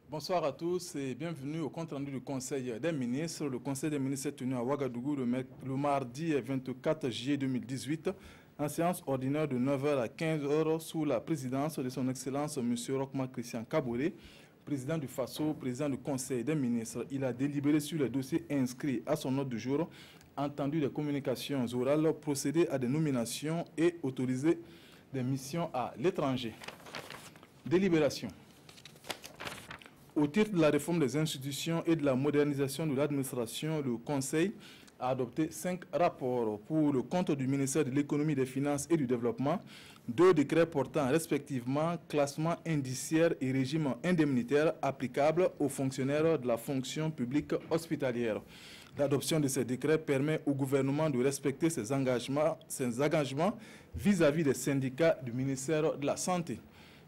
Bonsoir à tous et bienvenue au compte rendu du Conseil des ministres. Le Conseil des ministres est tenu à Ouagadougou le mardi 24 juillet 2018 en séance ordinaire de 9h à 15h sous la présidence de son Excellence M. Rochma Christian Kaboré, président du FASO, président du Conseil des ministres. Il a délibéré sur les dossiers inscrits à son ordre du jour, entendu des communications orales, procédé à des nominations et autorisé des missions à l'étranger. Délibération. Au titre de la réforme des institutions et de la modernisation de l'administration, le Conseil a adopté 5 rapports pour le compte du ministère de l'Économie, des Finances et du Développement, 2 décrets portant respectivement classement indiciaire et régime indemnitaire applicable aux fonctionnaires de la fonction publique hospitalière. L'adoption de ces décrets permet au gouvernement de respecter ses engagements vis-à-vis des syndicats du ministère de la Santé.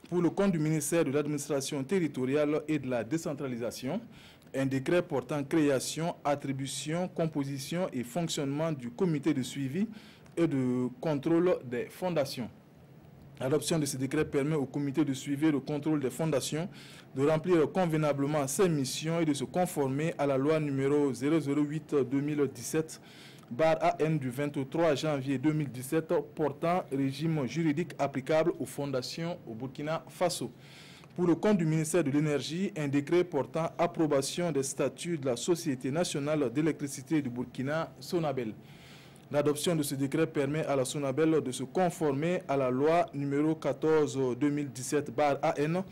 Pour le compte du ministère de l'Administration territoriale et de la décentralisation, un décret portant création, attribution, composition et fonctionnement du comité de suivi et de contrôle des fondations. L'adoption de ce décret permet au comité de suivi et de contrôle des fondations de remplir convenablement ses missions et de se conformer à la loi numéro 008-2017 /AN du 23 janvier 2017 portant régime juridique applicable aux fondations au Burkina Faso. Pour le compte du ministère de l'Énergie, un décret portant approbation des statuts de la Société nationale d'électricité du Burkina, Sonabel. L'adoption de ce décret permet à la Sonabel de se conformer à la loi numéro 14-2017 /AN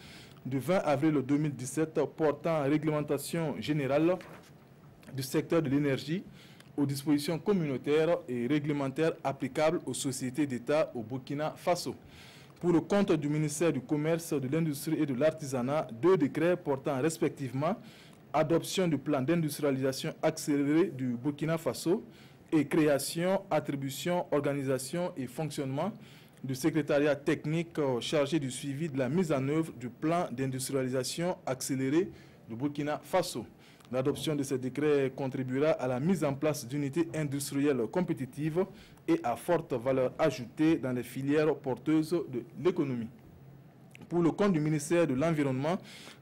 du 20 avril 2017 portant réglementation générale du secteur de l'énergie, aux dispositions communautaires et réglementaires applicables aux sociétés d'État au Burkina Faso. Pour le compte du ministère du Commerce, de l'Industrie et de l'Artisanat, 2 décrets portant respectivement adoption du plan d'industrialisation accéléré du Burkina Faso et création, attribution, organisation et fonctionnement du secrétariat technique chargé du suivi de la mise en œuvre du plan d'industrialisation accéléré du Burkina Faso. L'adoption de ces décrets contribuera à la mise en place d'unités industrielles compétitives et à forte valeur ajoutée dans les filières porteuses de l'économie. Pour le compte du ministère de l'Environnement,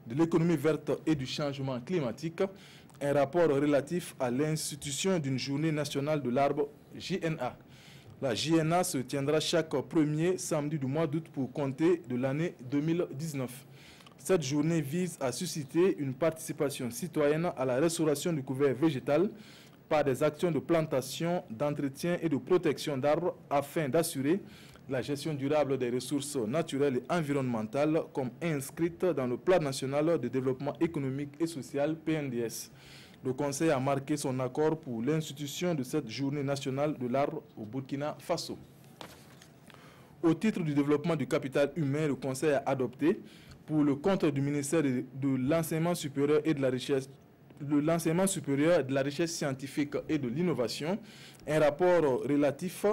de l'économie verte et du changement climatique, un rapport relatif à l'institution d'une journée nationale de l'arbre JNA. La JNA se tiendra chaque premier samedi du mois d'août pour compter de l'année 2019. Cette journée vise à susciter une participation citoyenne à la restauration du couvert végétal par des actions de plantation, d'entretien et de protection d'arbres afin d'assurer la gestion durable des ressources naturelles et environnementales comme inscrite dans le Plan national de développement économique et social PNDS. Le Conseil a marqué son accord pour l'institution de cette journée nationale de l'arbre au Burkina Faso. Au titre du développement du capital humain, le Conseil a adopté pour le compte du ministère de l'Enseignement supérieur et de la Recherche, scientifique et de l'innovation, un rapport relatif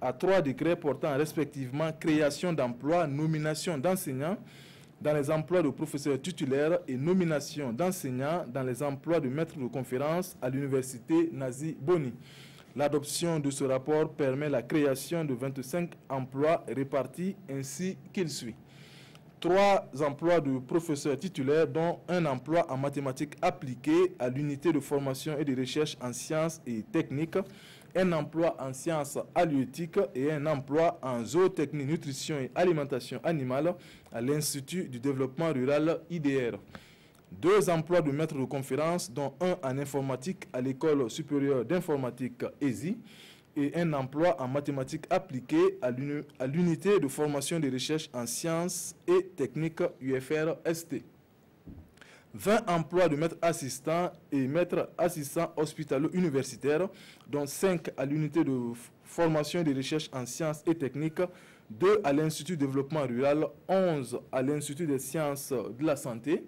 à 3 décrets portant respectivement création d'emplois, nomination d'enseignants dans les emplois de professeurs titulaires et nomination d'enseignants dans les emplois de maîtres de conférences à l'université Nazi Boni. L'adoption de ce rapport permet la création de 25 emplois répartis ainsi qu'il suit. 3 emplois de professeurs titulaires, dont un emploi en mathématiques appliquées à l'unité de formation et de recherche en sciences et techniques, un emploi en sciences halieutiques et un emploi en zootechnie, nutrition et alimentation animale à l'Institut du développement rural IDR. 2 emplois de maître de conférence, dont un en informatique à l'École supérieure d'informatique ESI, et un emploi en mathématiques appliquées à l'unité de formation de recherche en sciences et techniques UFR-ST. 20 emplois de maître assistant et maître assistant hospitalo-universitaire, dont 5 à l'unité de formation et de recherche en sciences et techniques, 2 à l'Institut de développement rural, 11 à l'Institut des sciences de la santé,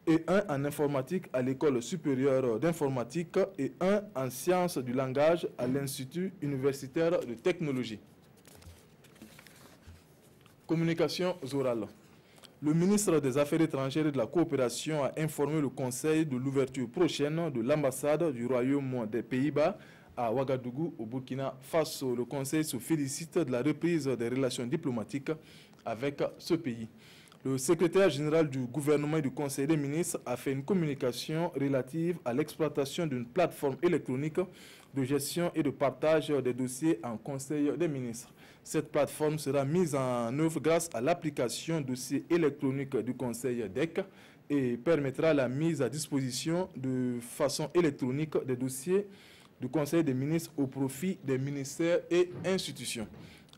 et 1 en informatique à l'École supérieure d'informatique et 1 en sciences du langage à l'Institut universitaire de technologie. Communications orales. Le ministre des Affaires étrangères et de la Coopération a informé le Conseil de l'ouverture prochaine de l'ambassade du Royaume des Pays-Bas à Ouagadougou, au Burkina Faso. Le Conseil se félicite de la reprise des relations diplomatiques avec ce pays. Le secrétaire général du gouvernement et du Conseil des ministres a fait une communication relative à l'exploitation d'une plateforme électronique de gestion et de partage des dossiers en Conseil des ministres. Cette plateforme sera mise en œuvre grâce à l'application dossier électronique du Conseil DEC et permettra la mise à disposition de façon électronique des dossiers du Conseil des ministres au profit des ministères et institutions.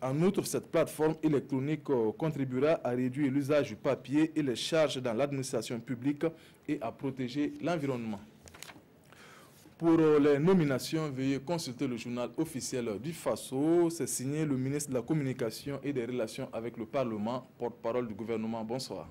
En outre, cette plateforme électronique contribuera à réduire l'usage du papier et les charges dans l'administration publique et à protéger l'environnement. Pour les nominations, veuillez consulter le journal officiel du Faso. C'est signé le ministre de la Communication et des Relations avec le Parlement, porte-parole du gouvernement. Bonsoir.